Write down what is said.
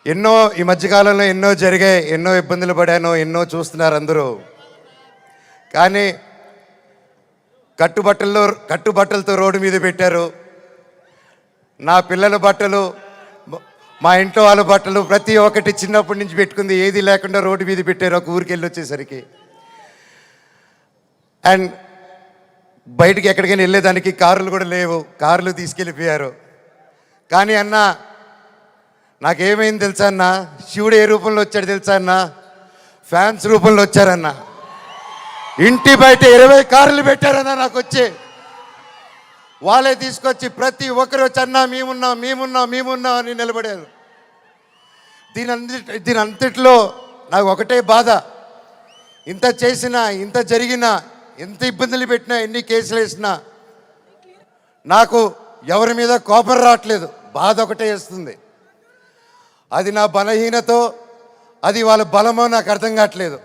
ఎన్నో ఈ మధ్యకాలంలో ఎన్నో జరిగాయి, ఎన్నో ఇబ్బందులు పడాను, ఎన్నో చూస్తున్నారు అందరూ. కానీ కట్టుబట్టలతో రోడ్డు మీద పెట్టారు. నా పిల్లల బట్టలు, మా ఇంట్లో వాళ్ళ బట్టలు ప్రతి ఒక్కటి చిన్నప్పటి నుంచి పెట్టుకుంది ఏది లేకుండా రోడ్డు మీద పెట్టారు ఒక ఊరికి వెళ్ళి వచ్చేసరికి. అండ్ బయటికి ఎక్కడికైనా వెళ్ళేదానికి కార్లు కూడా లేవు, కార్లు తీసుకెళ్ళిపోయారు. కానీ అన్న నాకేమైంది తెలుసా అన్న, శివుడు ఏ రూపంలో వచ్చాడు తెలుసా అన్న, ఫ్యాన్స్ రూపంలో వచ్చారన్న. ఇంటి బయట 20 కార్లు పెట్టారన్న నాకు వచ్చి. వాళ్ళే తీసుకొచ్చి ప్రతి ఒక్కరు వచ్చి అన్న మేమున్నాం అని నిలబడారు. దీని అంతట్లో నాకు ఒకటే బాధ, ఇంత చేసినా, ఇంత జరిగినా, ఎంత ఇబ్బందులు పెట్టినా, ఎన్ని కేసులు వేసినా నాకు ఎవరి మీద కోపం రావట్లేదు, బాధ ఒకటే వేస్తుంది. అది నా బలహీనతో, అది వాళ్ళ బలమో నాకు అర్థం కావట్లేదు.